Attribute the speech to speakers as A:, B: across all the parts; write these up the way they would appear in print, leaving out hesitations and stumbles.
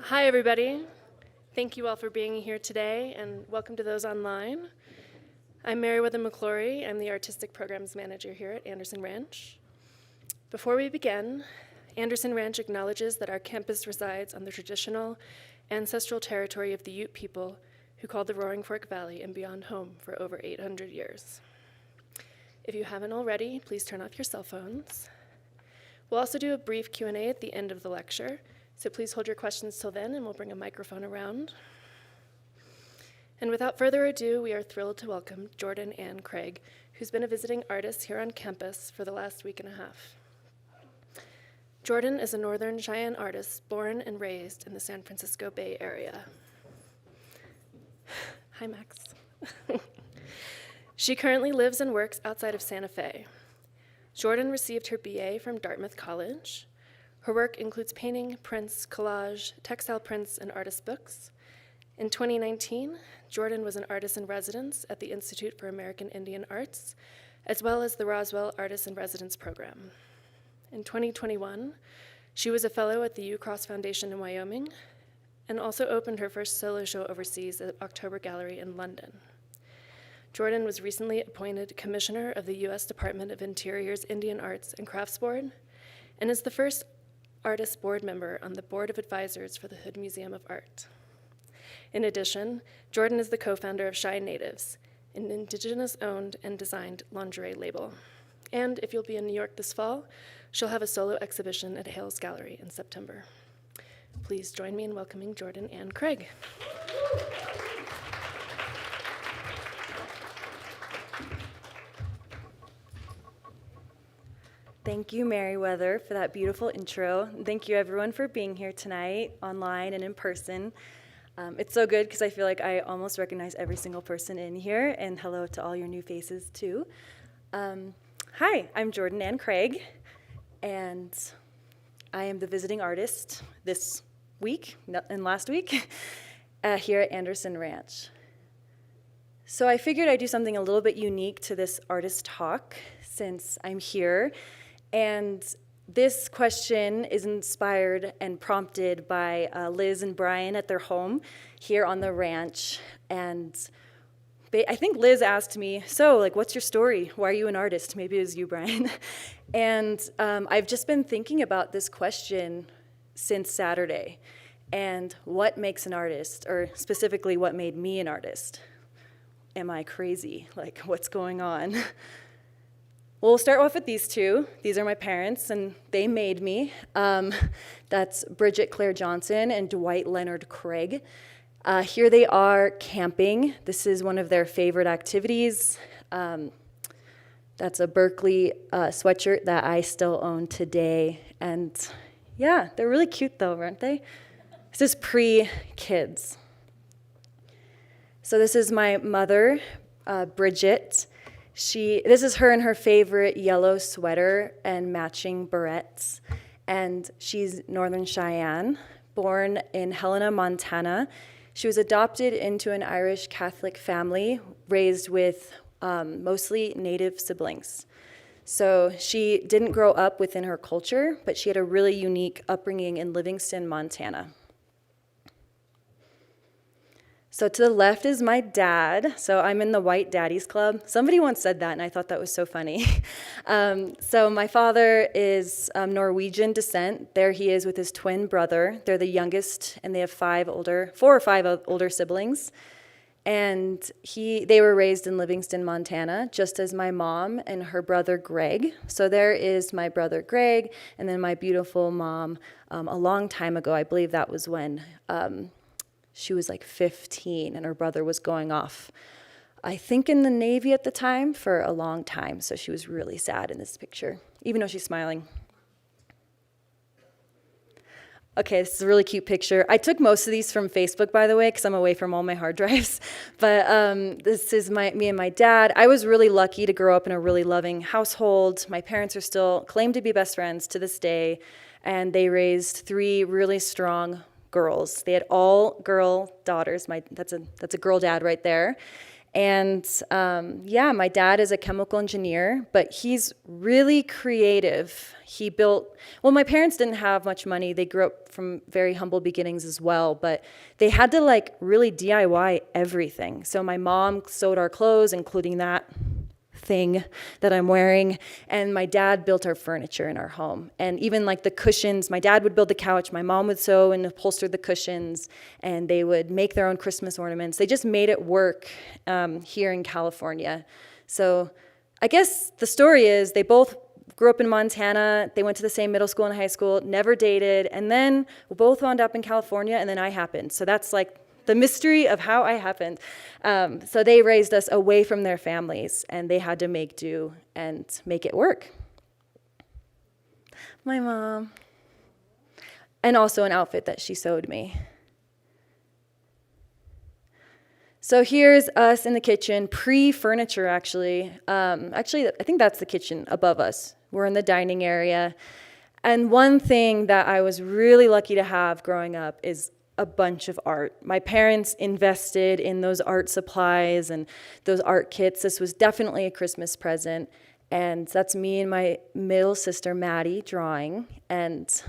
A: Hi, everybody. Thank you all for being here today, and welcome to those online. I'm Meriwether McClory. I'm the Artistic Programs Manager here at Anderson Ranch. Before we begin, Anderson Ranch acknowledges that our campus resides on the traditional, ancestral territory of the Ute people who called the Roaring Fork Valley and beyond home for over 800 years. If you haven't already, please turn off your cell phones. We'll also do a brief Q&A at the end of the lecture, so please hold your questions till then, and we'll bring a microphone around. And without further ado, we are thrilled to welcome Jordan Ann Craig, who's been a visiting artist here on campus for the last week and a half. Jordan is a Northern Cheyenne artist born and raised in the San Francisco Bay Area. Hi, Max. She currently lives and works outside of Santa Fe. Jordan received her BA from Dartmouth College. Her work includes painting, prints, collage, textile prints, and artist books. In 2019, Jordan was an artist-in-residence at the Institute for American Indian Arts, as well as the Roswell Artist-in-Residence Program. In 2021, she was a fellow at the UCross Foundation in Wyoming, and also opened her first solo show overseas at October Gallery in London. Jordan was recently appointed Commissioner of the U.S. Department of Interior's Indian Arts and Crafts Board, and is the first artist board member on the Board of Advisors for the Hood Museum of Art. In addition, Jordan is the co-founder of Shy Natives, an Indigenous-owned and designed lingerie label. And if you'll be in New York this fall, she'll have a solo exhibition at Hales Gallery in September. Please join me in welcoming Jordan Ann Craig.
B: Thank you, Meriwether, for that beautiful intro. Thank you, everyone, for being here tonight, online and in person. It's so good because I feel like I almost recognize every single person in here, and hello to all your new faces, too. Hi, I'm Jordan Ann Craig, and I am the visiting artist this week and last week here at Anderson Ranch. So I figured I'd do something a little bit unique to this artist talk since I'm here. And this question is inspired and prompted by Liz and Brian at their home here on the ranch. And I think Liz asked me, so, like, what's your story? Why are you an artist? Maybe it was you, Brian. And I've just been thinking about this question since Saturday. And what makes an artist, or specifically what made me an artist? Am I crazy? Like, what's going on? We'll start off with these two. These are my parents, and they made me. That's Bridget Claire Johnson and Dwight Leonard Craig. Here they are camping. This is one of their favorite activities. That's a Berkeley sweatshirt that I still own today. And yeah, they're really cute though, aren't they? This is pre-kids. So this is my mother, Bridget. This is her in her favorite yellow sweater and matching barrettes, and she's Northern Cheyenne, born in Helena, Montana. She was adopted into an Irish Catholic family, raised with mostly Native siblings. So she didn't grow up within her culture, but she had a really unique upbringing in Livingston, Montana. So to the left is my dad. So I'm in the White Daddies Club. Somebody once said that, and I thought that was so funny. So my father is Norwegian descent. There he is with his twin brother. They're the youngest, and they have 4 or 5 older siblings. And they were raised in Livingston, Montana, just as my mom and her brother Greg. So there is my brother Greg, and then my beautiful mom a long time ago. I believe that was when she was like 15 and her brother was going off, I think in the Navy at the time, for a long time. So she was really sad in this picture, even though she's smiling. Okay, this is a really cute picture. I took most of these from Facebook, by the way, because I'm away from all my hard drives. But this is me and my dad. I was really lucky to grow up in a really loving household. My parents are still claim to be best friends to this day, and they raised 3 really strong girls. They had all girl daughters. That's a girl dad right there. And yeah, my dad is a chemical engineer, but he's really creative. He built, well, my parents didn't have much money. They grew up from very humble beginnings as well, but they had to like really DIY everything. So my mom sewed our clothes, including that thing that I'm wearing, and my dad built our furniture in our home. And even like the cushions, my dad would build the couch, my mom would sew and upholster the cushions, and they would make their own Christmas ornaments. They just made it work here in California. So I guess the story is they both grew up in Montana, they went to the same middle school and high school, never dated, and then we both wound up in California, and then I happened. So that's like the mystery of how I happened. So they raised us away from their families, and they had to make do and make it work. My mom. And also an outfit that she sewed me. So here's us in the kitchen, pre-furniture actually. Actually, I think that's the kitchen above us. We're in the dining area. And one thing that I was really lucky to have growing up is a bunch of art. My parents invested in those art supplies and those art kits. This was definitely a Christmas present. And that's me and my middle sister, Maddie, drawing. And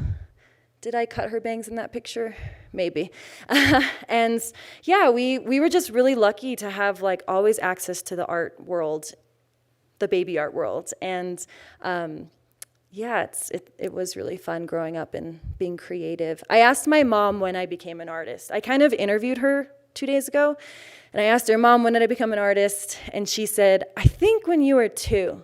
B: did I cut her bangs in that picture? Maybe. And yeah, we were just really lucky to have like always access to the art world, the baby art world. And yeah, it was really fun growing up and being creative. I asked my mom when I became an artist. I kind of interviewed her 2 days ago, and I asked her, Mom, when did I become an artist? And she said, I think when you were 2.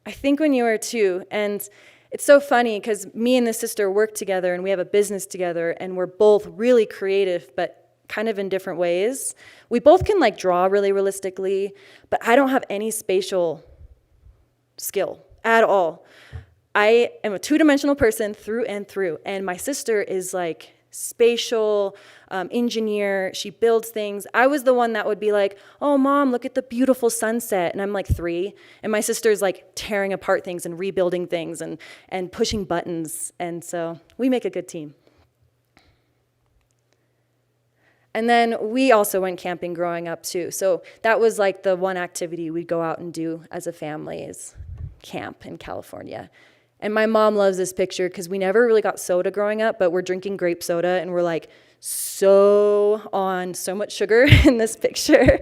B: I think when you were 2. And it's so funny because me and this sister work together, and we have a business together, and we're both really creative, but kind of in different ways. We both can like draw really realistically, but I don't have any spatial skill at all. I am a two-dimensional person through and through, and my sister is like spatial engineer. She builds things. I was the one that would be like, oh, Mom, look at the beautiful sunset, and I'm like 3, and my sister's like tearing apart things and rebuilding things and pushing buttons, and so we make a good team. And then we also went camping growing up too, so that was like the one activity we'd go out and do as a family is camp in California. And my mom loves this picture because we never really got soda growing up, but we're drinking grape soda and we're like so much sugar in this picture.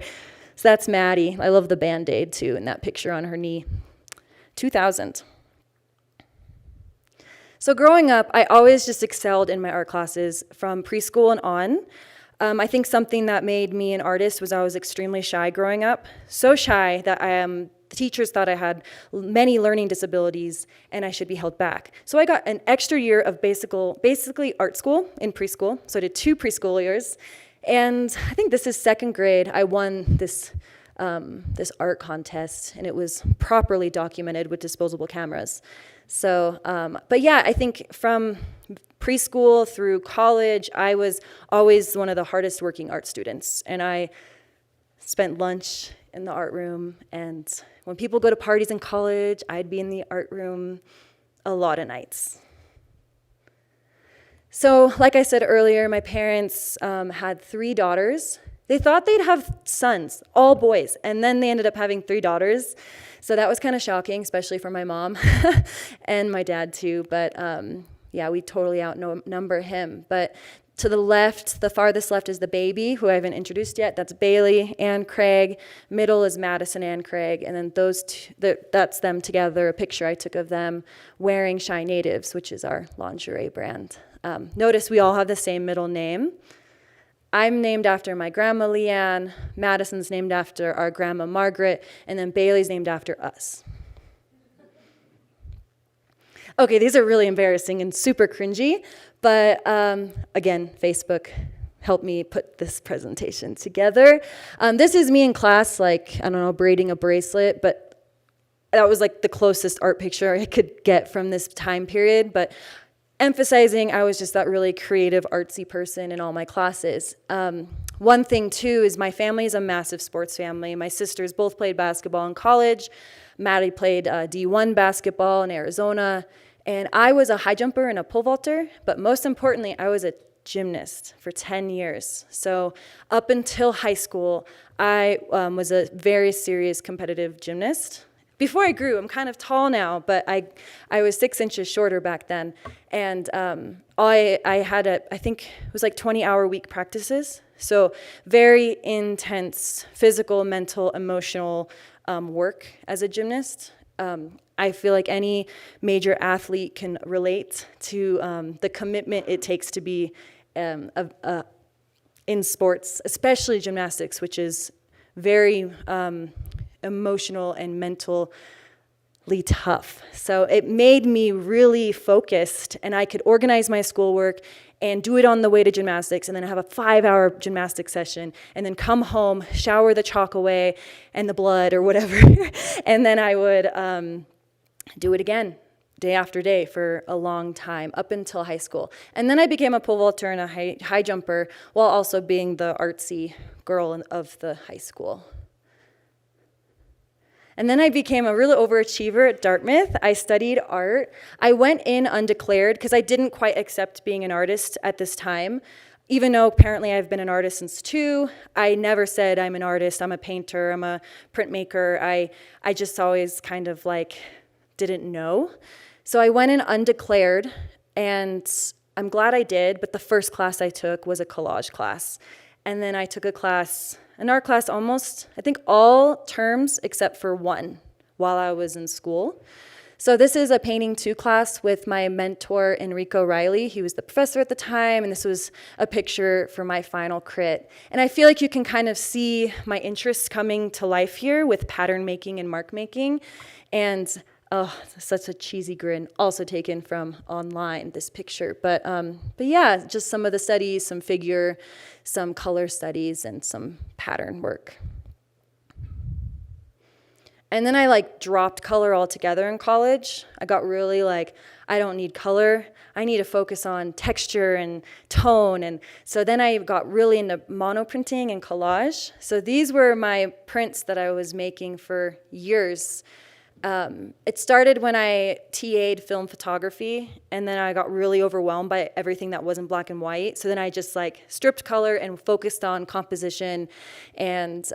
B: So that's Maddie. I love the Band-Aid too in that picture on her knee. 2000. So growing up, I always just excelled in my art classes from preschool and on. I think something that made me an artist was I was extremely shy growing up. So shy that the teachers thought I had many learning disabilities and I should be held back. So I got an extra year of basically art school in preschool. So I did 2 preschool years. And I think this is 2nd grade. I won this art contest, and it was properly documented with disposable cameras. So, but yeah, I think from preschool through college, I was always one of the hardest working art students. And I spent lunch in the art room, and when people go to parties in college, I'd be in the art room a lot of nights. So, like I said earlier, my parents had 3 daughters. They thought they'd have sons, all boys, and then they ended up having 3 daughters. So that was kind of shocking, especially for my mom and my dad too. But yeah, we totally outnumber him. But to the left, the farthest left is the baby, who I haven't introduced yet. That's Bailey and Craig. Middle is Madison and Craig. And then those two, that's them together, a picture I took of them wearing Shy Natives, which is our lingerie brand. Notice we all have the same middle name. I'm named after my grandma Leanne, Madison's named after our grandma Margaret, and then Bailey's named after us. Okay, these are really embarrassing and super cringy, but again, Facebook helped me put this presentation together. This is me in class, like, I don't know, braiding a bracelet, but that was like the closest art picture I could get from this time period, but emphasizing I was just that really creative, artsy person in all my classes. One thing, too, is my family is a massive sports family. My sisters both played basketball in college. Maddie played D1 basketball in Arizona. And I was a high jumper and a pole vaulter, but most importantly, I was a gymnast for 10 years. So up until high school, I was a very serious competitive gymnast. Before I grew, I'm kind of tall now, but I was 6 inches shorter back then. And I had I think it was like 20-hour week practices. So very intense physical, mental, emotional work as a gymnast. I feel like any major athlete can relate to the commitment it takes to be in sports, especially gymnastics, which is very emotional and mentally tough. So it made me really focused, and I could organize my schoolwork and do it on the way to gymnastics, and then have a 5-hour gymnastics session, and then come home, shower the chalk away and the blood or whatever, and then I would do it again, day after day for a long time, up until high school. And then I became a pole vaulter and a high jumper, while also being the artsy girl of the high school. And then I became a real overachiever at Dartmouth. I studied art. I went in undeclared because I didn't quite accept being an artist at this time. Even though apparently I've been an artist since 2, I never said I'm an artist, I'm a painter, I'm a printmaker. I just always kind of like didn't know. So I went in undeclared, and I'm glad I did, but the first class I took was a collage class. And then I took an art class almost, I think all terms except for one while I was in school. So this is a Painting 2 class with my mentor, Enrico Riley. He was the professor at the time, and this was a picture for my final crit. And I feel like you can kind of see my interests coming to life here with pattern making and mark making. And oh, such a cheesy grin, also taken from online, this picture. But yeah, just some of the studies, some figure, some color studies, and some pattern work. And then I dropped color altogether in college. I got really I don't need color. I need to focus on texture and tone. And so then I got really into monoprinting and collage. So these were my prints that I was making for years. It started when I TA'd film photography, and then I got really overwhelmed by everything that wasn't black and white. So then I just stripped color and focused on composition and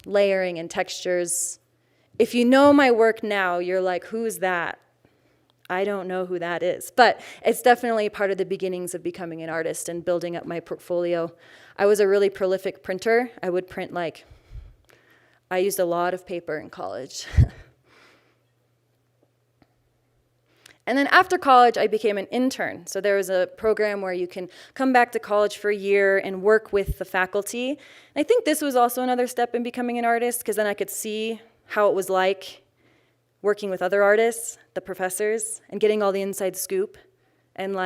B: layering and textures. If you know my work now, you're like, who's that? I don't know who that is. But it's definitely part of the beginnings of becoming an artist and building up my portfolio. I was a really prolific printer. I would print I used a lot of paper in college. And then after college, I became an intern. So there was a program where you can come back to college for a year and work with the faculty. And I think this was also another step in becoming an artist, because then I could see how it was like working with other artists, the professors, and getting all the inside scoop, and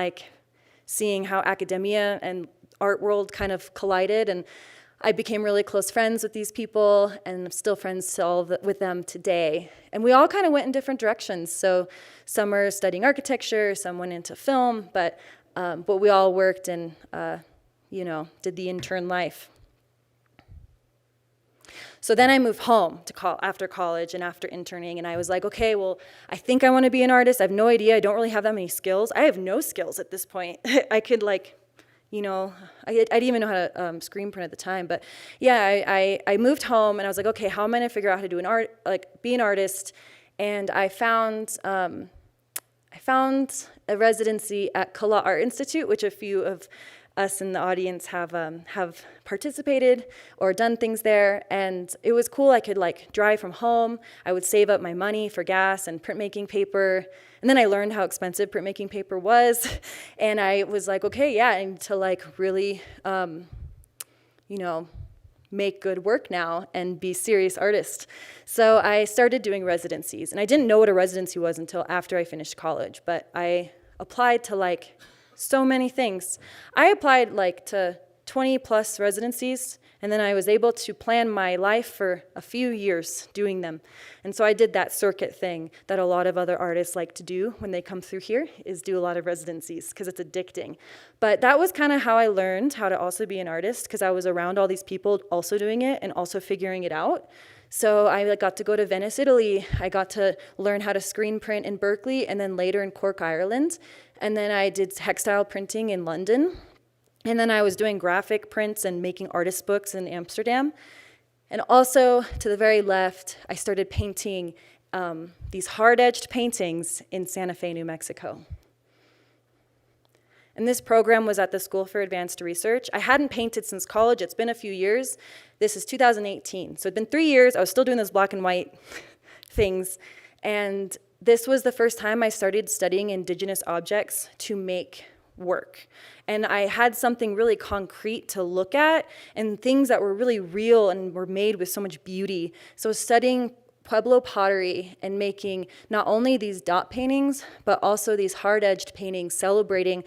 B: seeing how academia and art world kind of collided. And I became really close friends with these people, and I'm still friends with them today. And we all kind of went in different directions. So some are studying architecture, some went into film, but we all worked and did the intern life. So then I moved home after college and after interning, and I was like, okay, well, I think I want to be an artist. I have no idea. I don't really have that many skills. I have no skills at this point. I could I didn't even know how to screen print at the time, but yeah, I moved home and I was like, okay, how am I gonna figure out how to do be an artist? And I found a residency at SAR Art Institute, which a few of us in the audience have participated or done things there, and it was cool. I could drive from home. I would save up my money for gas and printmaking paper. And then I learned how expensive printmaking paper was, and I was like, okay, yeah, I need to really, make good work now and be a serious artist. So I started doing residencies, and I didn't know what a residency was until after I finished college, but I applied to so many things. I applied to 20 plus residencies, and then I was able to plan my life for a few years doing them. And so I did that circuit thing that a lot of other artists like to do when they come through here, is do a lot of residencies, because it's addicting. But that was kind of how I learned how to also be an artist, because I was around all these people also doing it and also figuring it out. So I got to go to Venice, Italy. I got to learn how to screen print in Berkeley, and then later in Cork, Ireland. And then I did textile printing in London. And then I was doing graphic prints and making artist books in Amsterdam. And also, to the very left, I started painting these hard-edged paintings in Santa Fe, New Mexico. And this program was at the School for Advanced Research. I hadn't painted since college. It's been a few years. This is 2018. So it'd been 3 years. I was still doing those black and white things. And this was the first time I started studying indigenous objects to make work. And I had something really concrete to look at and things that were really real and were made with so much beauty. So studying Pueblo pottery and making not only these dot paintings, but also these hard-edged paintings celebrating,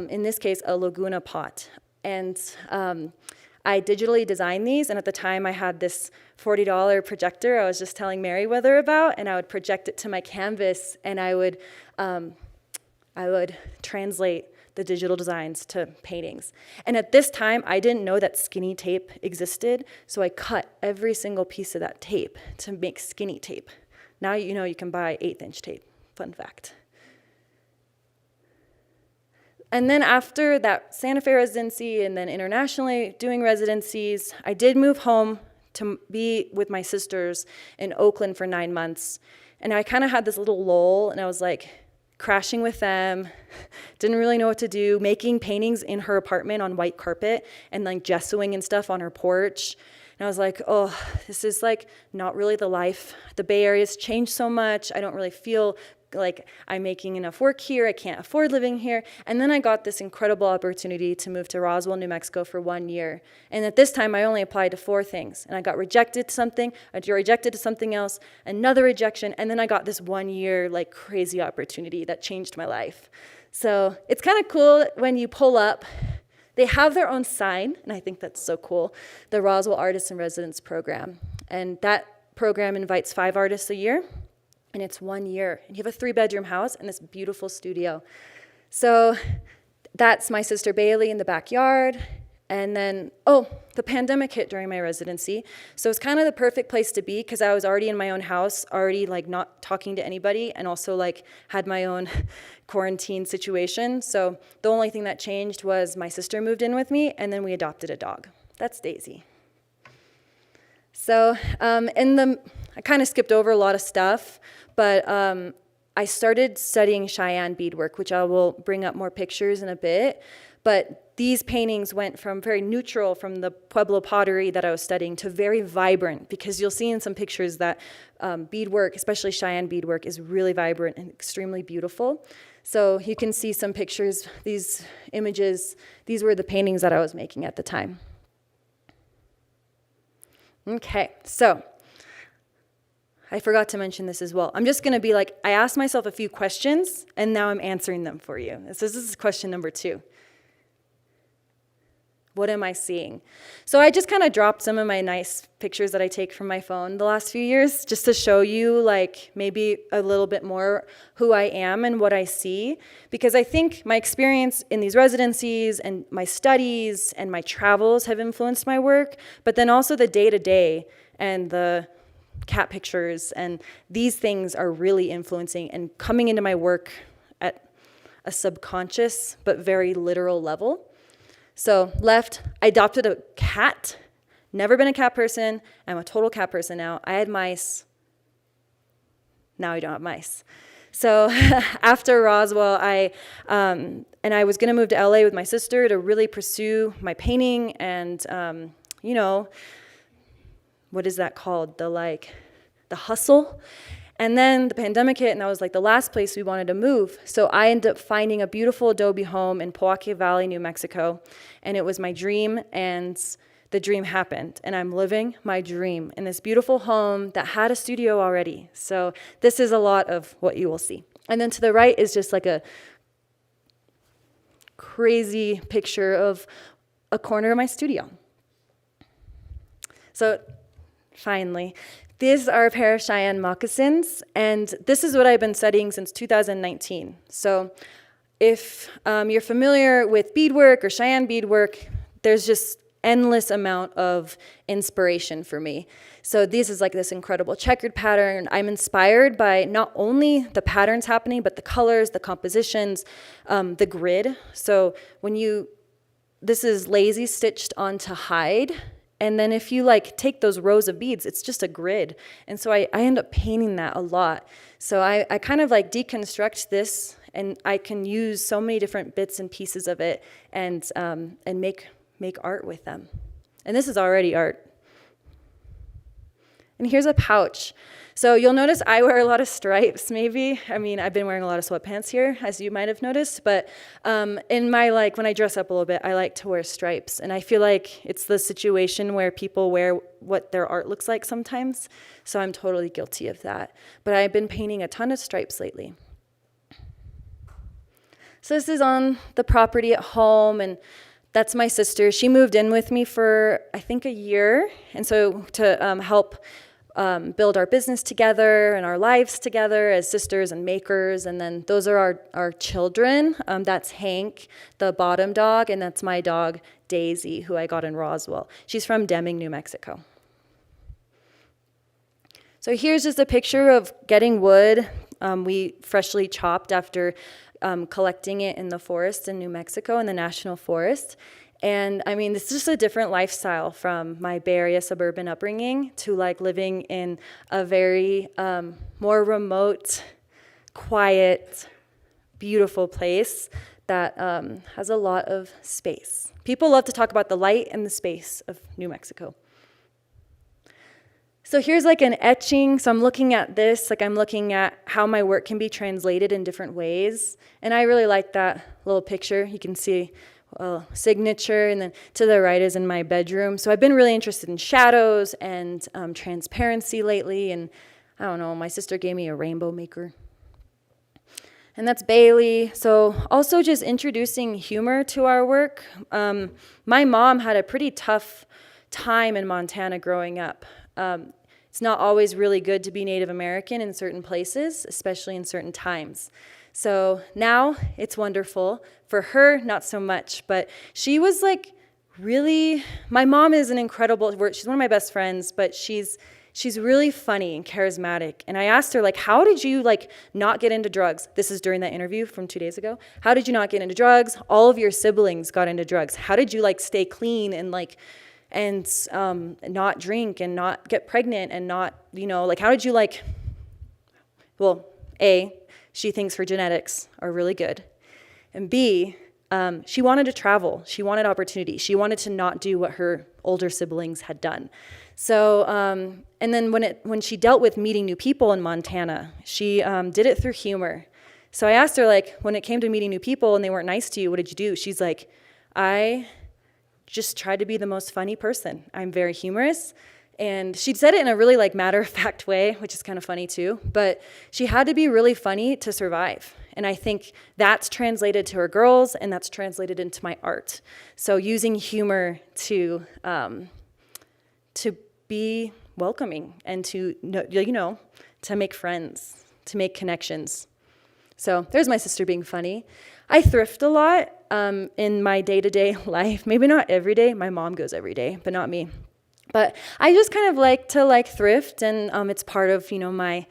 B: in this case, a Laguna pot. And I digitally designed these, and at the time I had this $40 projector I was just telling Meriwether about, and I would project it to my canvas, and I would translate the digital designs to paintings. And at this time, I didn't know that skinny tape existed, so I cut every single piece of that tape to make skinny tape. Now you know you can buy 1/8" tape. Fun fact. And then after that Santa Fe residency and then internationally doing residencies, I did move home to be with my sisters in Oakland for 9 months. And I kind of had this little lull, and I was like, crashing with them, didn't really know what to do, making paintings in her apartment on white carpet and like gessoing and stuff on her porch. And I was like, oh, this is like not really the life. The Bay Area's changed so much. I don't really feel like I'm making enough work here. I can't afford living here. And then I got this incredible opportunity to move to Roswell, New Mexico for 1 year. And at this time, I only applied to 4 things. And I got rejected to something, I got rejected to something else, another rejection, and then I got this 1 year like crazy opportunity that changed my life. So it's kind of cool when you pull up. They have their own sign, and I think that's so cool, the Roswell Artist-in-Residence Program. And that program invites 5 artists a year. And it's 1 year. And you have a 3-bedroom house and this beautiful studio. So that's my sister Bailey in the backyard. And then, the pandemic hit during my residency. So it's kind of the perfect place to be because I was already in my own house, already like not talking to anybody, and also like had my own quarantine situation. So the only thing that changed was my sister moved in with me, and then we adopted a dog. That's Daisy. So I kind of skipped over a lot of stuff, but I started studying Cheyenne beadwork, which I will bring up more pictures in a bit. But these paintings went from very neutral from the Pueblo pottery that I was studying to very vibrant, because you'll see in some pictures that beadwork, especially Cheyenne beadwork, is really vibrant and extremely beautiful. So you can see some pictures, these images, these were the paintings that I was making at the time. Okay, so I forgot to mention this as well. I'm just going to be like, I asked myself a few questions, and now I'm answering them for you. This is question number 2. What am I seeing? So I just kind of dropped some of my nice pictures that I take from my phone the last few years, just to show you like maybe a little bit more who I am and what I see. Because I think my experience in these residencies and my studies and my travels have influenced my work, but then also the day-to-day and the cat pictures and these things are really influencing and coming into my work at a subconscious but very literal level. So left, I adopted a cat. Never been a cat person. I'm a total cat person now. I had mice. Now I don't have mice. So after Roswell, I was going to move to LA with my sister to really pursue my painting and, what is that called? The hustle. And then the pandemic hit, and that was like the last place we wanted to move. So I ended up finding a beautiful adobe home in Pojoaque Valley, New Mexico. And it was my dream, and the dream happened. And I'm living my dream in this beautiful home that had a studio already. So this is a lot of what you will see. And then to the right is just like a crazy picture of a corner of my studio. So finally, these are a pair of Cheyenne moccasins, and this is what I've been studying since 2019. So if you're familiar with beadwork or Cheyenne beadwork, there's just endless amount of inspiration for me. So this is like this incredible checkered pattern. I'm inspired by not only the patterns happening, but the colors, the compositions, the grid. So when you this is lazy stitched onto hide. And then if you like take those rows of beads, it's just a grid. And so I end up painting that a lot. So I kind of like deconstruct this, and I can use so many different bits and pieces of it and make art with them. And this is already art. And here's a pouch. So you'll notice I wear a lot of stripes, maybe. I mean, I've been wearing a lot of sweatpants here, as you might have noticed. But in my, when I dress up a little bit, I like to wear stripes. And I feel like it's the situation where people wear what their art looks like sometimes. So I'm totally guilty of that. But I've been painting a ton of stripes lately. So this is on the property at home, and that's my sister. She moved in with me for, I think, a year. And so to help build our business together and our lives together as sisters and makers. And then those are our children. That's Hank, the bottom dog, and that's my dog, Daisy, who I got in Roswell. She's from Deming, New Mexico. So here's just a picture of getting wood. We freshly chopped after collecting it in the forest in New Mexico, in the National Forest. And I mean, this is just a different lifestyle from my Bay Area suburban upbringing to like living in a very more remote, quiet, beautiful place that has a lot of space. People love to talk about the light and the space of New Mexico. So here's like an etching. So I'm looking at this, like I'm looking at how my work can be translated in different ways. And I really like that little picture. You can see a signature, and then to the right is in my bedroom. So I've been really interested in shadows and transparency lately. And I don't know, my sister gave me a rainbow maker. And that's Bailey. So also just introducing humor to our work. My mom had a pretty tough time in Montana growing up. It's not always really good to be Native American in certain places, especially in certain times. So now it's wonderful. For her, not so much, but she was like really, my mom is an incredible, she's one of my best friends, but she's really funny and charismatic. And I asked her, like, how did you like not get into drugs? This is during that interview from 2 days ago. How did you not get into drugs? All of your siblings got into drugs. How did you like stay clean and like, and not drink and not get pregnant and not, like, how did you like, well, A, she thinks her genetics are really good. And B, she wanted to travel. She wanted opportunity. She wanted to not do what her older siblings had done. So, and then when she dealt with meeting new people in Montana, she did it through humor. So I asked her, like, when it came to meeting new people and they weren't nice to you, what did you do? She's like, I just tried to be the most funny person. I'm very humorous. And she said it in a really like matter-of-fact way, which is kind of funny too. But she had to be really funny to survive. And I think that's translated to her girls, and that's translated into my art. So using humor to be welcoming and to make friends, to make connections. So there's my sister being funny. I thrift a lot in my day-to-day life. Maybe not every day. My mom goes every day, but not me. But I just kind of like to like thrift, and it's part of my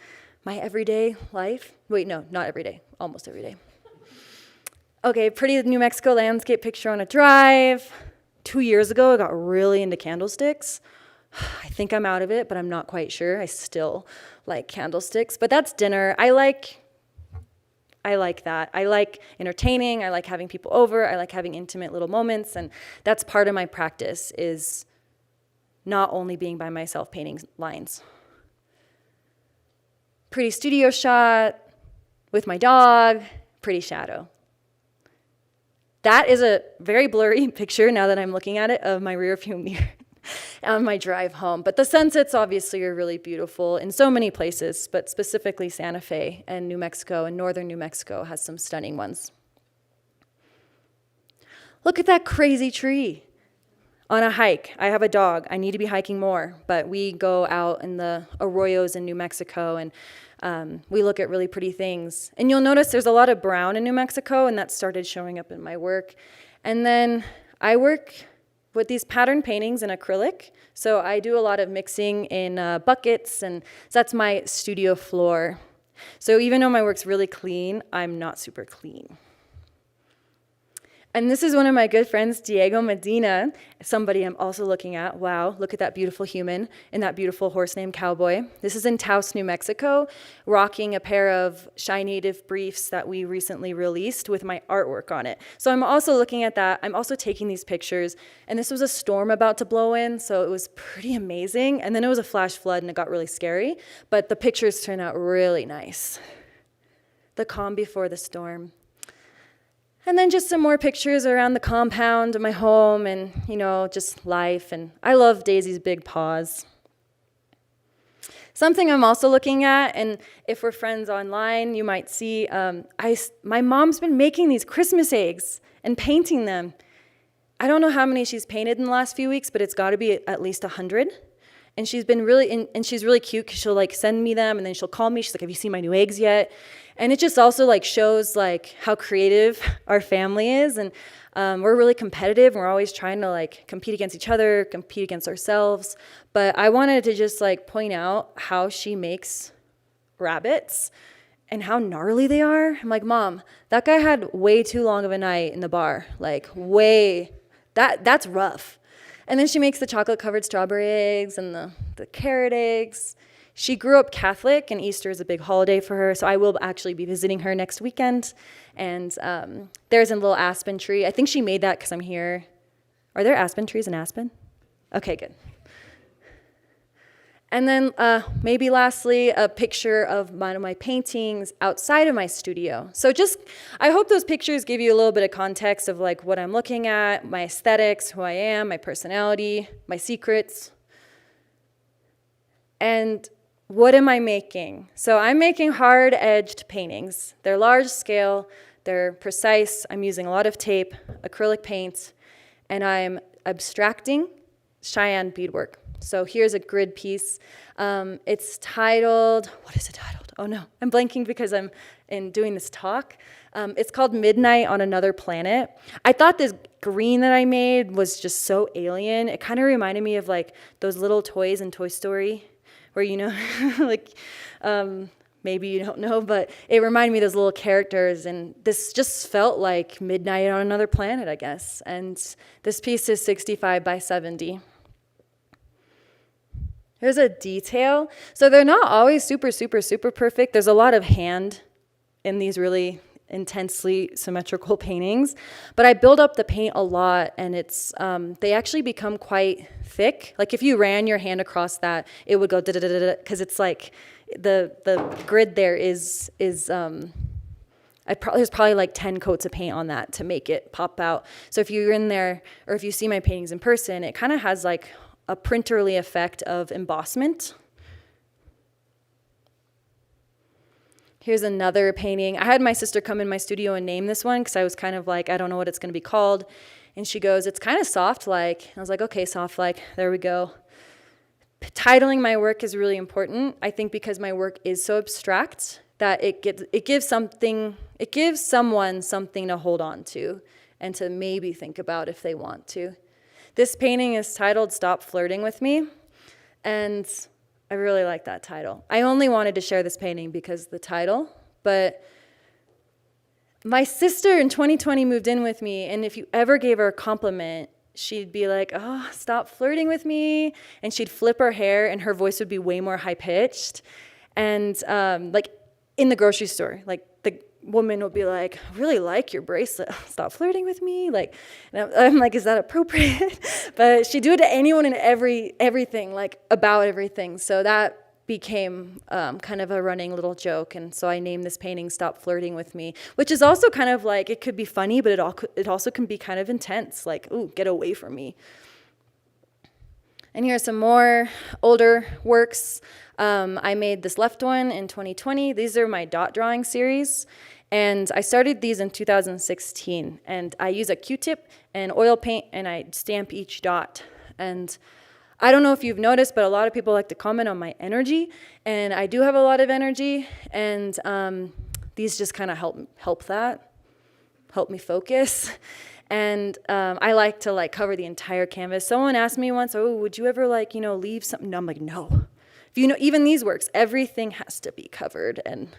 B: everyday life. Wait, no, not every day. Almost every day. Okay, pretty New Mexico landscape picture on a drive. 2 years ago, I got really into candlesticks. I think I'm out of it, but I'm not quite sure. I still like candlesticks, but that's dinner. I like that. I like entertaining. I like having people over. I like having intimate little moments, and that's part of my practice is not only being by myself painting lines. Pretty studio shot with my dog, pretty shadow. That is a very blurry picture now that I'm looking at it of my rear view mirror on my drive home. But the sunsets obviously are really beautiful in so many places, but specifically Santa Fe and New Mexico and northern New Mexico has some stunning ones. Look at that crazy tree. On a hike, I have a dog. I need to be hiking more, but we go out in the arroyos in New Mexico and we look at really pretty things. And you'll notice there's a lot of brown in New Mexico, and that started showing up in my work. And then I work with these pattern paintings in acrylic. So I do a lot of mixing in buckets, and that's my studio floor. So even though my work's really clean, I'm not super clean. And this is one of my good friends, Diego Medina, somebody I'm also looking at. Wow, look at that beautiful human and that beautiful horse named Cowboy. This is in Taos, New Mexico, rocking a pair of Shy Native briefs that we recently released with my artwork on it. So I'm also looking at that. I'm also taking these pictures. And this was a storm about to blow in, so it was pretty amazing. And then it was a flash flood, and it got really scary. But the pictures turned out really nice. The calm before the storm. And then just some more pictures around the compound of my home and, just life. And I love Daisy's big paws. Something I'm also looking at, and if we're friends online, you might see, my mom's been making these Christmas eggs and painting them. I don't know how many she's painted in the last few weeks, but it's got to be at least 100. And she's been and she's really cute because she'll send me them, and then she'll call me. She's like, "Have you seen my new eggs yet?" And it just also shows how creative our family is, and we're really competitive. And we're always trying to compete against each other, compete against ourselves. But I wanted to just point out how she makes rabbits and how gnarly they are. I'm like, "Mom, that guy had way too long of a night in the bar. That's rough." And then she makes the chocolate-covered strawberry eggs and the carrot eggs. She grew up Catholic, and Easter is a big holiday for her, so I will actually be visiting her next weekend. And there's a little aspen tree. I think she made that because I'm here. Are there aspen trees in Aspen? Okay, good. And then maybe lastly, a picture of one of my paintings outside of my studio. So I hope those pictures give you a little bit of context of what I'm looking at, my aesthetics, who I am, my personality, my secrets. And what am I making? So I'm making hard-edged paintings. They're large scale, they're precise. I'm using a lot of tape, acrylic paint, and I'm abstracting Cheyenne beadwork. So here's a grid piece. It's titled, what is it titled? Oh no, I'm blanking because I'm doing this talk. It's called Midnight on Another Planet. I thought this green that I made was just so alien. It kind of reminded me of those little toys in Toy Story where, maybe you don't know, but it reminded me of those little characters, and this just felt like midnight on another planet, I guess. And this piece is 65 by 70. Here's a detail. So they're not always super, super, super perfect. There's a lot of hand in these really intensely symmetrical paintings, but I build up the paint a lot, and they actually become quite thick. If you ran your hand across that, it would go da-da-da-da-da, because it's the grid there is there's probably 10 coats of paint on that to make it pop out. So if you're in there, or if you see my paintings in person, it kind of has a printerly effect of embossment. Here's another painting. I had my sister come in my studio and name this one because I was kind of I don't know what it's going to be called. And she goes, "It's kind of soft-like." I was like, "Okay, soft-like." There we go. Titling my work is really important, I think, because my work is so abstract that it gives someone something to hold on to and to maybe think about if they want to. This painting is titled "Stop Flirting with Me," and I really like that title. I only wanted to share this painting because of the title, but my sister in 2020 moved in with me, and if you ever gave her a compliment, she'd be like, "Oh, stop flirting with me," and she'd flip her hair, and her voice would be way more high-pitched. And in the grocery store, the woman would be like, "I really like your bracelet. Stop flirting with me." And I'm like, "Is that appropriate?" But she'd do it to anyone and everything, about everything. So that became kind of a running little joke. And so I named this painting "Stop Flirting with Me," which is also kind of it could be funny, but it also can be kind of intense, "Ooh, get away from me." And here are some more older works. I made this left one in 2020. These are my dot drawing series. And I started these in 2016. And I use a Q-tip and oil paint, and I stamp each dot. And I don't know if you've noticed, but a lot of people like to comment on my energy. And I do have a lot of energy. And these just kind of help me focus. And I like to cover the entire canvas. Someone asked me once, "Oh, would you ever leave something?" No, I'm like, no. If even these works, everything has to be covered and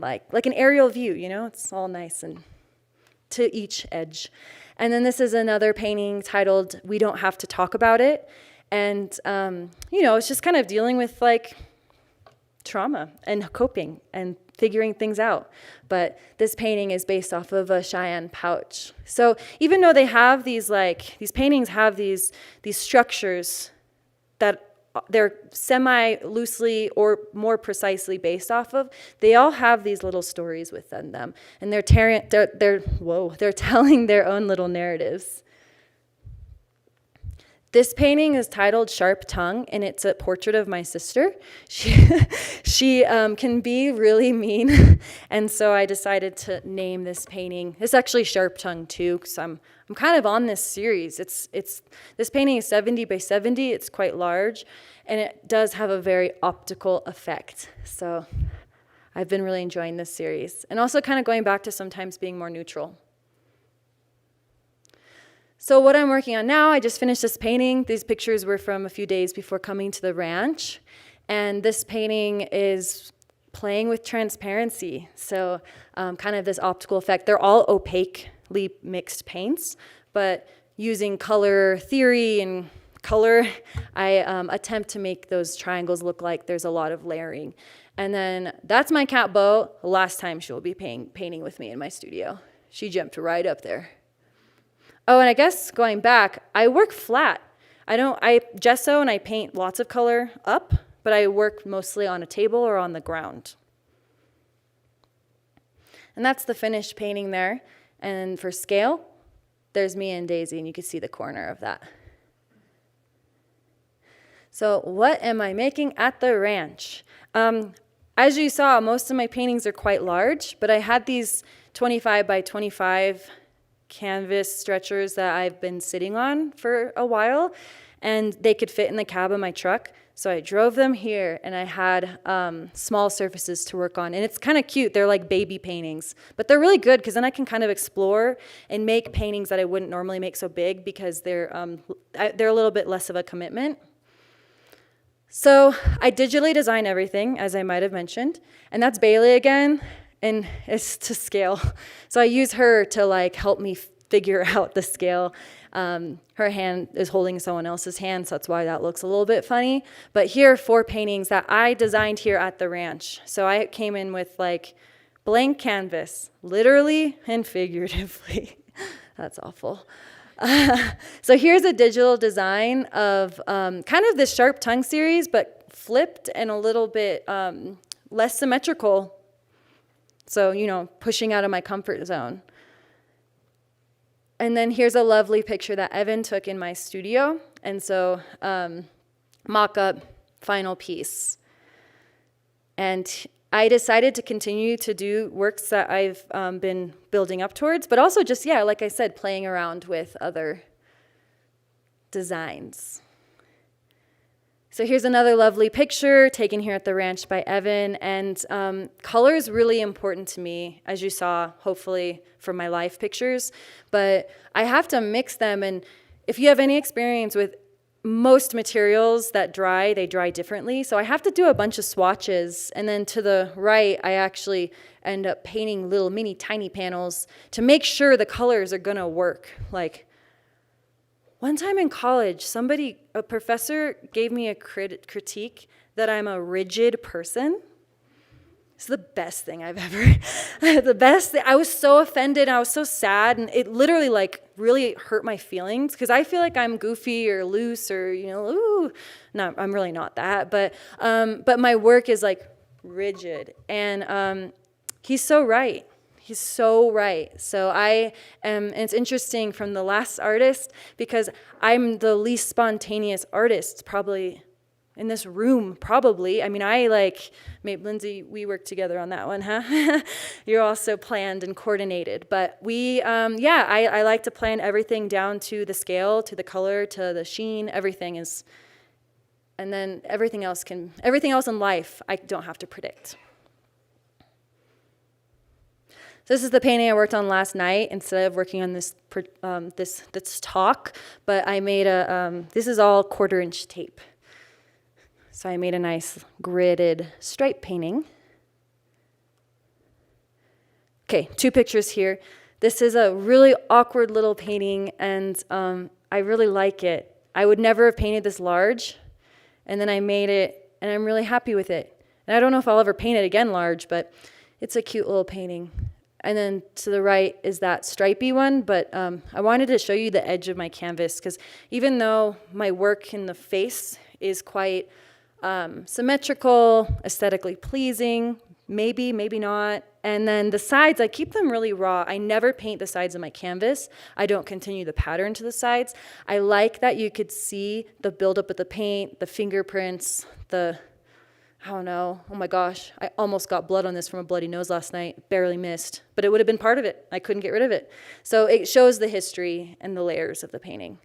B: like an aerial view, it's all nice and to each edge. And then this is another painting titled We Don't Have to Talk About It. And, it's just kind of dealing with like trauma and coping and figuring things out. But this painting is based off of a Cheyenne pouch. So even though they have these paintings have these structures that they're semi-loosely or more precisely based off of, they all have these little stories within them. And they're telling their own little narratives. This painting is titled Sharp Tongue, and it's a portrait of my sister. She can be really mean, and so I decided to name this painting. It's actually Sharp Tongue too, because I'm kind of on this series. This painting is 70 by 70. It's quite large, and it does have a very optical effect. So I've been really enjoying this series, and also kind of going back to sometimes being more neutral. So what I'm working on now, I just finished this painting. These pictures were from a few days before coming to the ranch. And this painting is playing with transparency. So kind of this optical effect. They're all opaquely mixed paints, but using color theory and color, I attempt to make those triangles look like there's a lot of layering. And then that's my cat Bo. The last time she will be painting with me in my studio. She jumped right up there. Oh, and I guess going back, I work flat. I gesso and I paint lots of color up, but I work mostly on a table or on the ground. And that's the finished painting there. And for scale, there's me and Daisy, and you can see the corner of that. So what am I making at the ranch? As you saw, most of my paintings are quite large, but I had these 25 by 25 canvas stretchers that I've been sitting on for a while, and they could fit in the cab of my truck. So I drove them here, and I had small surfaces to work on. And it's kind of cute. They're like baby paintings, but they're really good because then I can kind of explore and make paintings that I wouldn't normally make so big because they're a little bit less of a commitment. So I digitally design everything, as I might have mentioned, and that's Bailey again. And it's to scale. So I use her to help me figure out the scale. Her hand is holding someone else's hand, so that's why that looks a little bit funny. But here are 4 paintings that I designed here at the ranch. So I came in with blank canvas, literally and figuratively. That's awful. So here's a digital design of kind of this Sharp Tongue series, but flipped and a little bit less symmetrical. So, pushing out of my comfort zone. And then here's a lovely picture that Evan took in my studio. And so, Mockup, final piece. And I decided to continue to do works that I've been building up towards, but also just, like I said, playing around with other designs. So here's another lovely picture taken here at the ranch by Evan, and color is really important to me, as you saw, hopefully, from my live pictures, but I have to mix them, and if you have any experience with most materials that dry, they dry differently, so I have to do a bunch of swatches, and then to the right, I actually end up painting little mini tiny panels to make sure the colors are gonna work. One time in college, a professor gave me a critique that I'm a rigid person. It's the best thing I've ever, the best thing. I was so offended, I was so sad, and it literally really hurt my feelings because I feel like I'm goofy or loose or, ooh. No, I'm really not that, but my work is rigid, and he's so right. He's so right. So it's interesting from the last artist because I'm the least spontaneous artist probably in this room, probably. I mean, Lindsay, we worked together on that one, huh? You're also planned and coordinated. But I like to plan everything down to the scale, to the color, to the sheen, everything is, and then everything else in life, I don't have to predict. This is the painting I worked on last night instead of working on this talk, but I made this is all 1/4-inch tape. So I made a nice gridded stripe painting. Okay, 2 pictures here. This is a really awkward little painting, and I really like it. I would never have painted this large, and then I made it, and I'm really happy with it. And I don't know if I'll ever paint it again large, but it's a cute little painting. And then to the right is that stripey one, but I wanted to show you the edge of my canvas, because even though my work in the face is quite symmetrical, aesthetically pleasing, maybe not. And then the sides, I keep them really raw. I never paint the sides of my canvas. I don't continue the pattern to the sides. I like that you could see the buildup of the paint, the fingerprints, I don't know, oh my gosh, I almost got blood on this from a bloody nose last night, barely missed, but it would have been part of it. I couldn't get rid of it. So it shows the history and the layers of the painting.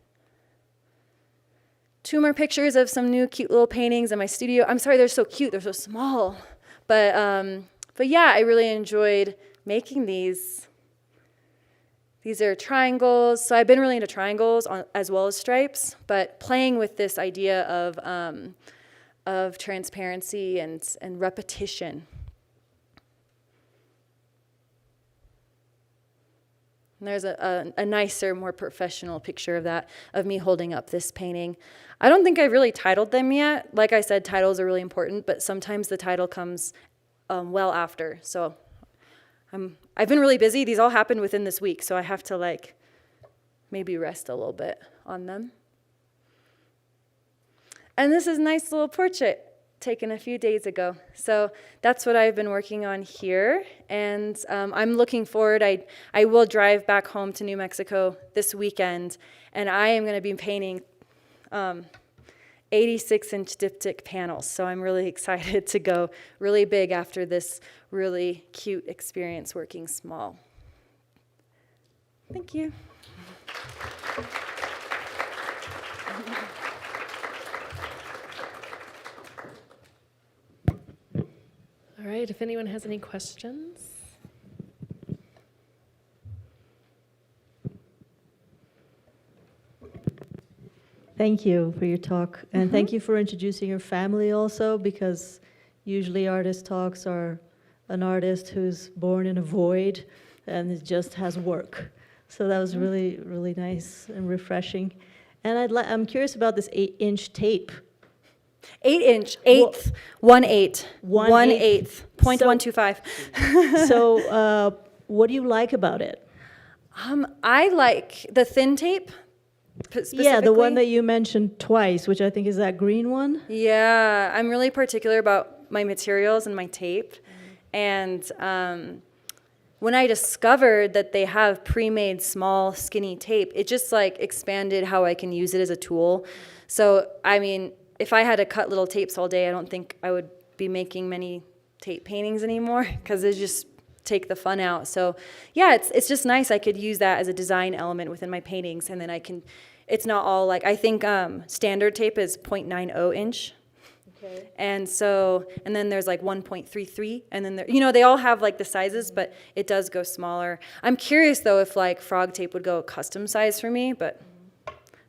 B: 2 more pictures of some new cute little paintings in my studio. I'm sorry, they're so cute, they're so small. But yeah, I really enjoyed making these. These are triangles. So I've been really into triangles as well as stripes, but playing with this idea of transparency and repetition. And there's a nicer, more professional picture of that, of me holding up this painting. I don't think I've really titled them yet. Like I said, titles are really important, but sometimes the title comes well after. So I've been really busy. These all happened within this week, so I have to maybe rest a little bit on them. And this is a nice little portrait taken a few days ago. So that's what I've been working on here. And I'm looking forward. I will drive back home to New Mexico this weekend, and I am going to be painting 86-inch diptych panels. So I'm really excited to go really big after this really cute experience working small. Thank you.
A: All right, if anyone has any questions.
C: Thank you for your talk, and thank you for introducing your family also, because usually artist talks are an artist who's born in a void and it just has work. So that was really, really nice and refreshing. And I'm curious about this 8-inch tape.
B: 8-inch, eighth, 1/8, 1/8, 0.125.
C: So what do you like about it?
B: I like the thin tape.
C: Yeah, the one that you mentioned twice, which I think is that green one.
B: Yeah, I'm really particular about my materials and my tape. And when I discovered that they have pre-made small, skinny tape, it just expanded how I can use it as a tool. So, I mean, if I had to cut little tapes all day, I don't think I would be making many tape paintings anymore, because it just take the fun out. So yeah, it's just nice. I could use that as a design element within my paintings, and then it's not all I think standard tape is 0.90 inch. Okay. And then there's 1.33, and then they all have the sizes, but it does go smaller. I'm curious though if frog tape would go custom size for me, but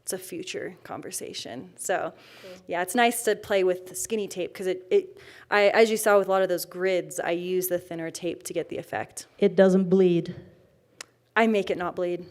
B: it's a future conversation. So yeah, it's nice to play with the skinny tape, because I, as you saw with a lot of those grids, I use the thinner tape to get the effect.
C: It doesn't bleed.
B: I make it not bleed.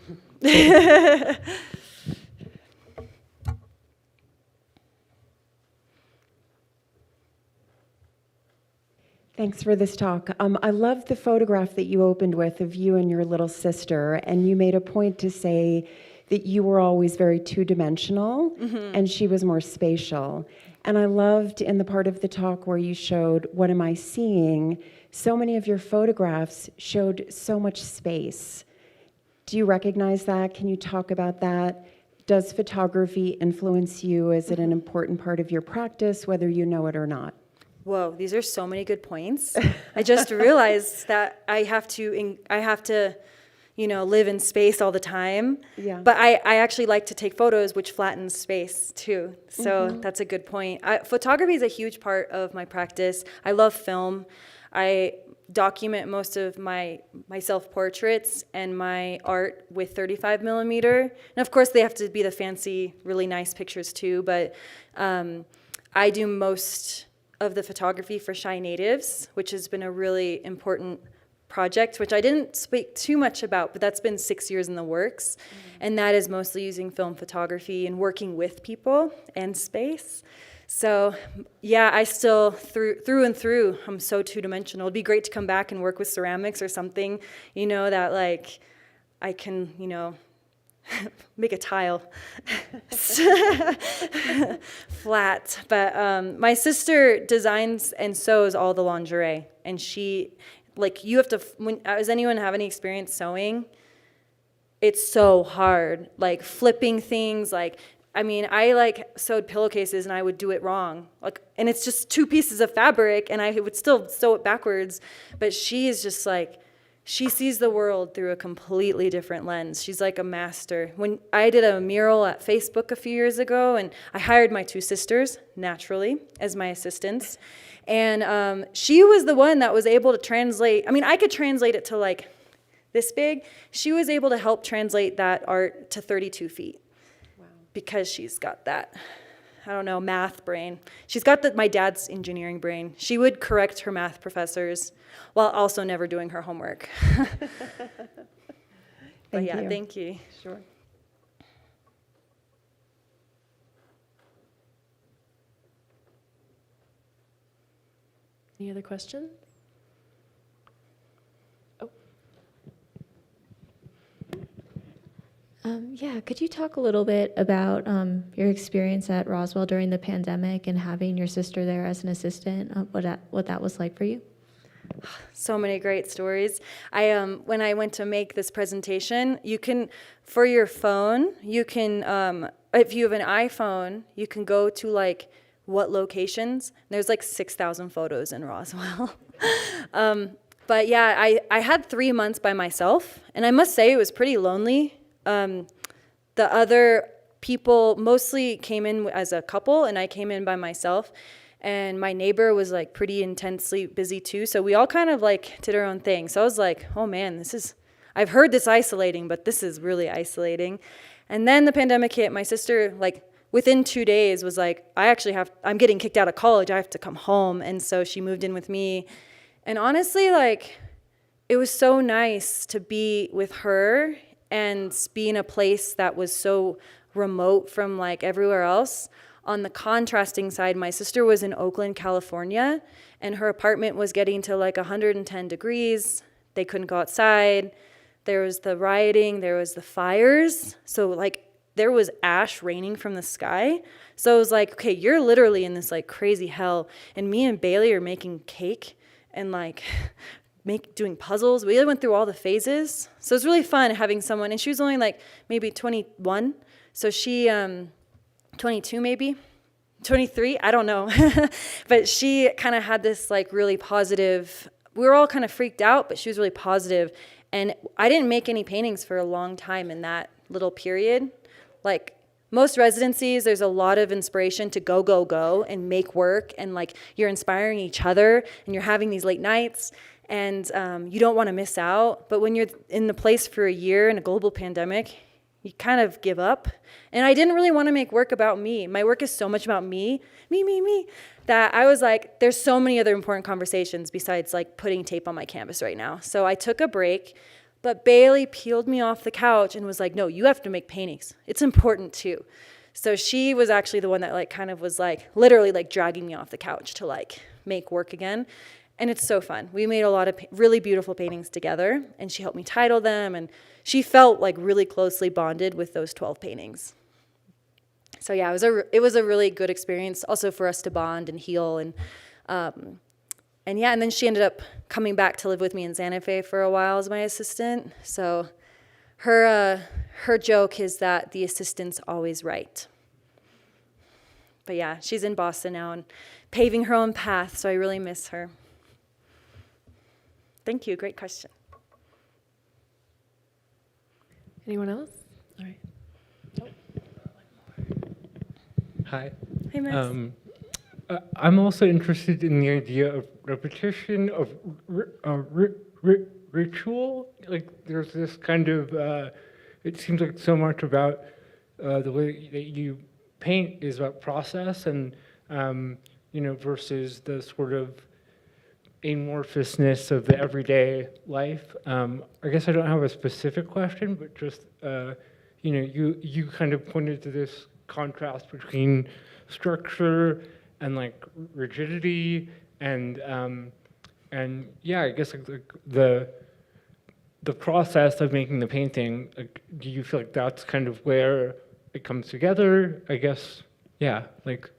D: Thanks for this talk. I love the photograph that you opened with of you and your little sister, and you made a point to say that you were always very two-dimensional, and she was more spatial. And I loved in the part of the talk where you showed, what am I seeing? So many of your photographs showed so much space. Do you recognize that? Can you talk about that? Does photography influence you? Is it an important part of your practice, whether you know it or not?
B: Whoa, these are so many good points. I just realized that I have to live in space all the time. Yeah. But I actually like to take photos, which flattens space too. So that's a good point. Photography is a huge part of my practice. I love film. I document most of my self-portraits and my art with 35 millimeter. And of course, they have to be the fancy, really nice pictures too. But I do most of the photography for Shy Natives, which has been a really important project, which I didn't speak too much about, but that's been 6 years in the works. And that is mostly using film photography and working with people and space. So yeah, I still, through and through, I'm so two-dimensional. It'd be great to come back and work with ceramics or something, you know, that like I can, you know, make a tile flat. But my sister designs and sews all the lingerie, and she, like, you have to, does anyone have any experience sewing? It's so hard, like flipping things, like, I mean, I like sewed pillowcases and I would do it wrong. Like, and it's just 2 pieces of fabric and I would still sew it backwards. But she is just like, she sees the world through a completely different lens. She's like a master. When I did a mural at Facebook a few years ago, and I hired my 2 sisters, naturally, as my assistants. And she was the one that was able to translate. I mean, I could translate it to like this big. She was able to help translate that art to 32 feet. Because she's got that, I don't know, math brain. She's got my dad's engineering brain. She would correct her math professors while also never doing her homework.
D: Thank you.
B: Thank you.
D: Sure.
A: Any other questions?
E: Yeah, could you talk a little bit about your experience at Roswell during the pandemic and having your sister there as an assistant, what that was like for you?
B: So many great stories. When I went to make this presentation, you can, for your phone, you can, if you have an iPhone, you can go to like what locations. There's like 6,000 photos in Roswell. But yeah, I had 3 months by myself, and I must say it was pretty lonely. The other people mostly came in as a couple, and I came in by myself. And my neighbor was like pretty intensely busy too, so we all kind of like did our own thing. So I was like, oh man, I've heard this isolating, but this is really isolating. And then the pandemic hit. My sister, like within 2 days, was like, I'm getting kicked out of college. I have to come home. And so she moved in with me. And honestly, like, it was so nice to be with her and be in a place that was so remote from like everywhere else. On the contrasting side, my sister was in Oakland, California, and her apartment was getting to like 110 degrees. They couldn't go outside. There was the rioting, there was the fires. So like there was ash raining from the sky. So it was like, okay, you're literally in this like crazy hell. And me and Bailey are making cake and like doing puzzles. We went through all the phases. So it was really fun having someone, and she was only like maybe 21. So she, 22 maybe, 23, I don't know. But she kind of had this like really positive, we were all kind of freaked out, but she was really positive. And I didn't make any paintings for a long time in that little period. Like most residencies, there's a lot of inspiration to go, and make work. And like you're inspiring each other, and you're having these late nights. And you don't want to miss out. But when you're in the place for a year in a global pandemic, you kind of give up. And I didn't really want to make work about me. My work is so much about me, that I was like, there's so many other important conversations besides like putting tape on my canvas right now. So I took a break, but Bailey peeled me off the couch and was like, no, you have to make paintings. It's important too. So she was actually the one that like kind of was like literally like dragging me off the couch to like make work again. And it's so fun. We made a lot of really beautiful paintings together, and she helped me title them, and she felt like really closely bonded with those 12 paintings. So yeah, it was a really good experience also for us to bond and heal. And then she ended up coming back to live with me in Santa Fe for a while as my assistant. So her joke is that the assistant's always right. But yeah, she's in Boston now and paving her own path, so I really miss her. Thank you. Great question.
A: Anyone else? All right.
F: Hi.
B: Hey, Max.
F: I'm also interested in the idea of repetition of ritual. Like there's this kind of, it seems like so much about the way that you paint is about process and, versus the sort of amorphousness of the everyday life. I guess I don't have a specific question, but just, you kind of pointed to this contrast between structure and like rigidity and yeah, I guess like the process of making the painting, like, do you feel like that's kind of where it comes together? I guess, yeah, like,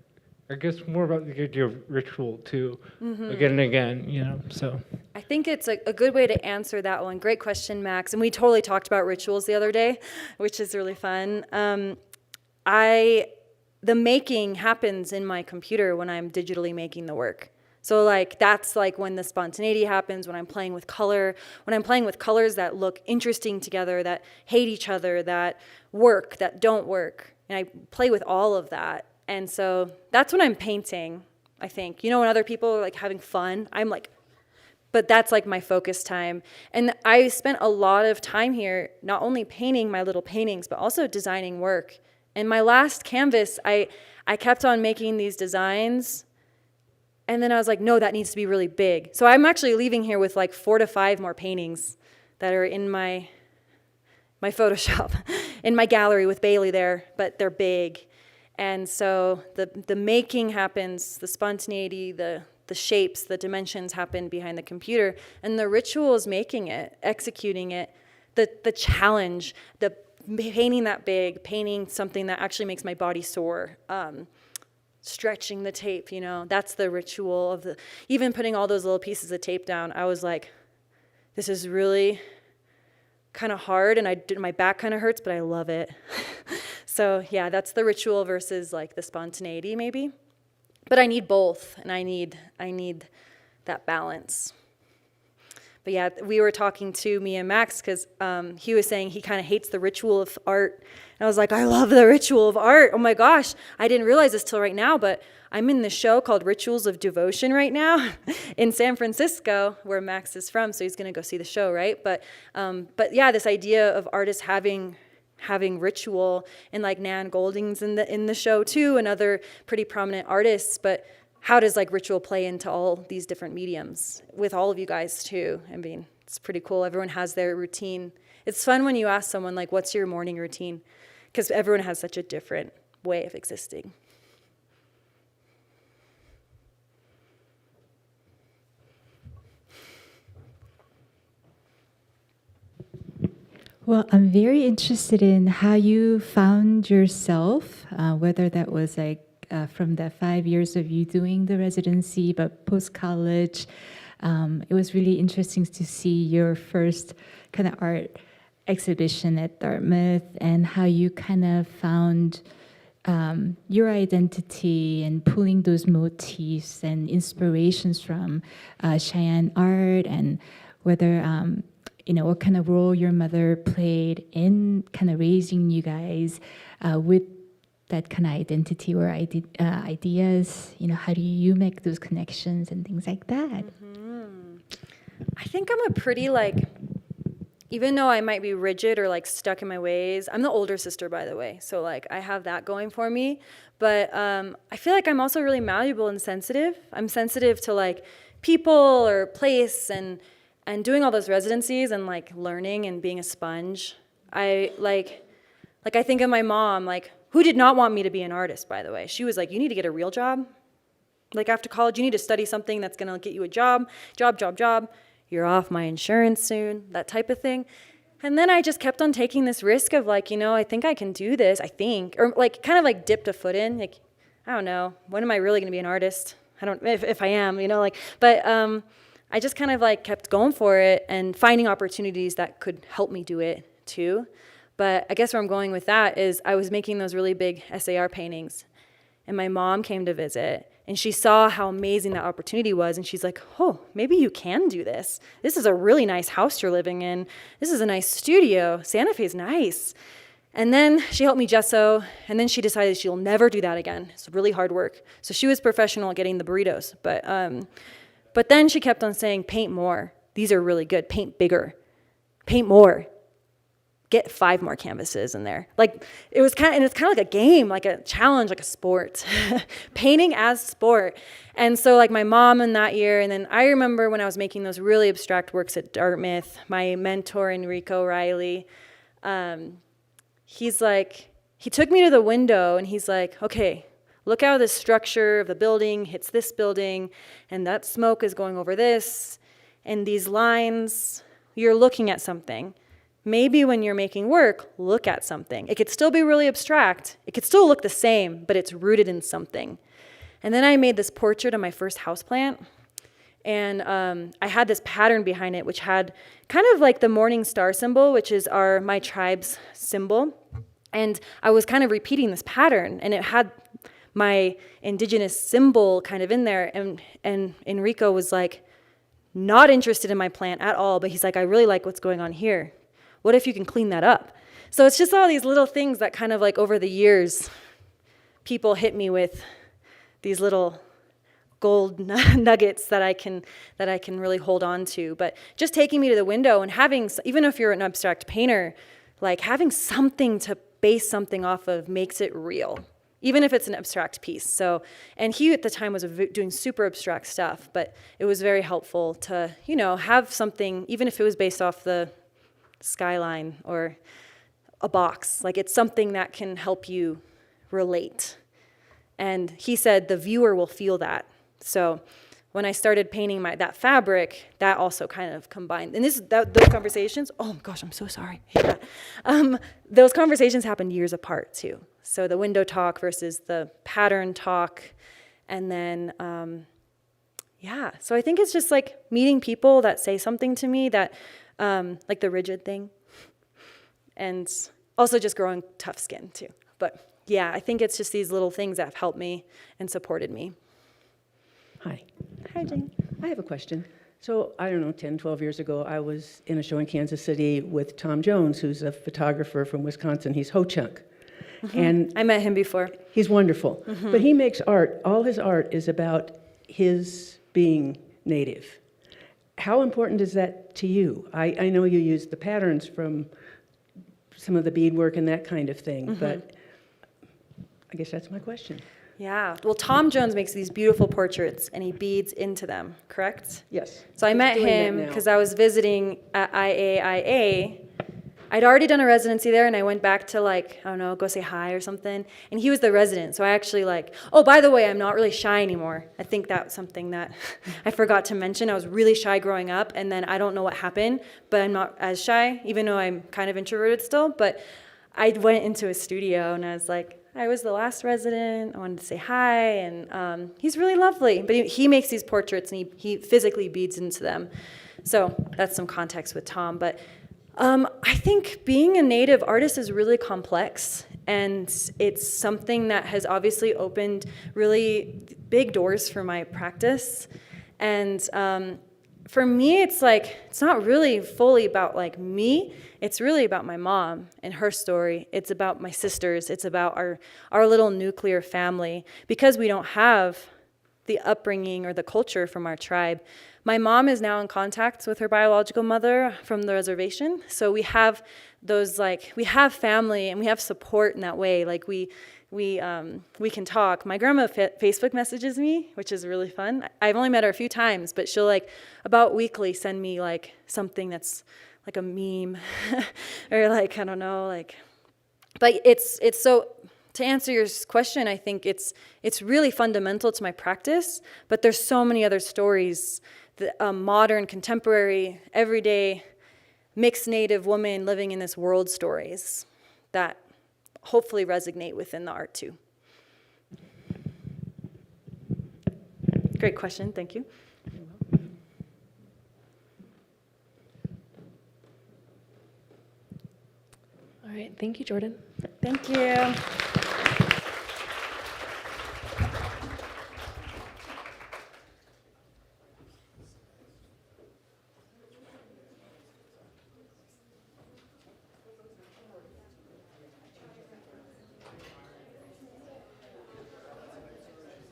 F: I guess more about the idea of ritual too, again and again, so.
B: I think it's a good way to answer that one. Great question, Max. And we totally talked about rituals the other day, which is really fun. The making happens in my computer when I'm digitally making the work. So like that's like when the spontaneity happens, when I'm playing with color, when I'm playing with colors that look interesting together, that hate each other, that work, that don't work. And I play with all of that. And so that's when I'm painting, I think. When other people are like having fun, I'm like, but that's like my focus time. And I spent a lot of time here, not only painting my little paintings, but also designing work. And my last canvas, I kept on making these designs. And then I was like, no, that needs to be really big. So I'm actually leaving here with like 4 to 5 more paintings that are in my Photoshop, in my gallery with Bailey there, but they're big. And so the making happens, the spontaneity, the shapes, the dimensions happen behind the computer. And the ritual is making it, executing it, the challenge, the painting that big, painting something that actually makes my body sore, stretching the tape, that's the ritual of even putting all those little pieces of tape down. I was like, this is really kind of hard, and my back kind of hurts, but I love it. So yeah, that's the ritual versus like the spontaneity maybe. But I need both, and I need that balance. But yeah, we were talking to me and Max because he was saying he kind of hates the ritual of art. And I was like, I love the ritual of art. Oh my gosh, I didn't realize this till right now, but I'm in this show called Rituals of Devotion right now in San Francisco, where Max is from, so he's going to go see the show, right? But yeah, this idea of artists having ritual, and like Nan Golding's in the show too, and other pretty prominent artists, but how does like ritual play into all these different mediums with all of you guys too? I mean, it's pretty cool. Everyone has their routine. It's fun when you ask someone like, what's your morning routine? Because everyone has such a different way of existing.
G: Well, I'm very interested in how you found yourself, whether that was like from the 5 years of you doing the residency, but post-college. It was really interesting to see your first kind of art exhibition at Dartmouth and how you kind of found your identity and pulling those motifs and inspirations from Cheyenne art, and whether what kind of role your mother played in kind of raising you guys with that kind of identity or ideas. How do you make those connections and things like that?
B: I think I'm a pretty even though I might be rigid or like stuck in my ways, I'm the older sister, by the way. So like I have that going for me. But I feel like I'm also really malleable and sensitive. I'm sensitive to like people or place and doing all those residencies and like learning and being a sponge. I think of my mom, who did not want me to be an artist, by the way. She was like, you need to get a real job. Like after college, you need to study something that's gonna get you a job. You're off my insurance soon, that type of thing. And then I just kept on taking this risk of I think I can do this, or dipped a foot in, I don't know, when am I really gonna be an artist? I don't, if I am, but I just kind of kept going for it and finding opportunities that could help me do it too. But I guess where I'm going with that is I was making those really big SAR paintings, and my mom came to visit, and she saw how amazing that opportunity was, and she's like, oh, maybe you can do this. This is a really nice house you're living in. This is a nice studio. Santa Fe's nice. And then she helped me gesso, and then she decided she'll never do that again. It's really hard work. So she was professional at getting the burritos, but then she kept on saying, paint more. These are really good. Paint bigger. Paint more. get 5 more canvases in there. Like, it was kind of, and it's kind of like a game, like a challenge, like a sport, painting as sport. And so like my mom in that year, and then I remember when I was making those really abstract works at Dartmouth, my mentor, Enrico Riley, he's like, he took me to the window and he's like, okay, look how the structure of the building hits this building, and that smoke is going over this, and these lines, you're looking at something. Maybe when you're making work, look at something. It could still be really abstract. It could still look the same, but it's rooted in something. And then I made this portrait of my first houseplant, and I had this pattern behind it, which had kind of like the morning star symbol, which is my tribe's symbol. And I was kind of repeating this pattern, and it had my indigenous symbol kind of in there. And Enrico was like, not interested in my plant at all, but he's like, I really like what's going on here. What if you can clean that up? So it's just all these little things that kind of like over the years, people hit me with these little gold nuggets that I can really hold on to. But just taking me to the window and having, even if you're an abstract painter, like having something to base something off of makes it real, even if it's an abstract piece. So, and he at the time was doing super abstract stuff, but it was very helpful to, have something, even if it was based off the skyline or a box, like it's something that can help you relate. And he said the viewer will feel that. So when I started painting that fabric, that also kind of combined. And those conversations, oh my gosh, I'm so sorry. Yeah. Those conversations happened years apart too. So the window talk versus the pattern talk. And then, so I think it's just like meeting people that say something to me that, like the rigid thing, and also just growing tough skin too. But yeah, I think it's just these little things that have helped me and supported me.
H: Hi.
B: Hi, Jane.
H: I have a question. So, I don't know, 10, 12 years ago, I was in a show in Kansas City with Tom Jones, who's a photographer from Wisconsin. He's Ho-Chunk.
B: Mm-hmm.
H: And
B: I met him before.
H: he's wonderful.
B: Mm-hmm.
H: But he makes art. All his art is about his being native. How important is that to you? I know you use the patterns from some of the beadwork and that kind of thing, but I guess that's my question.
B: Yeah. Well, Tom Jones makes these beautiful portraits, and he beads into them, correct?
H: Yes.
B: So I met
H: doing that
B: him
H: now.
B: because I was visiting at IAIA. I'd already done a residency there, and I went back to go say hi or something. And he was the resident, so I actually oh, by the way, I'm not really shy anymore. I think that's something that I forgot to mention. I was really shy growing up, and then I don't know what happened, but I'm not as shy, even though I'm kind of introverted still. But I went into his studio, and I was like, I was the last resident. I wanted to say hi, and he's really lovely. But he makes these portraits, and he physically beads into them. So that's some context with Tom. But I think being a native artist is really complex, and it's something that has obviously opened really big doors for my practice. And for me, it's not really fully about me. It's really about my mom and her story. It's about my sisters. It's about our little nuclear family. Because we don't have the upbringing or the culture from our tribe, my mom is now in contact with her biological mother from the reservation. So we have those, we have family and we have support in that way. We can talk. My grandma Facebook messages me, which is really fun. I've only met her a few times, but she'll about weekly send me something that's like a meme or I don't know, but it's so, to answer your question, I think it's really fundamental to my practice, but there's so many other stories, the modern, contemporary, everyday, mixed native woman living in this world stories that hopefully resonate within the art too. Great question, thank you.
A: All right, thank you, Jordan.
B: Thank you.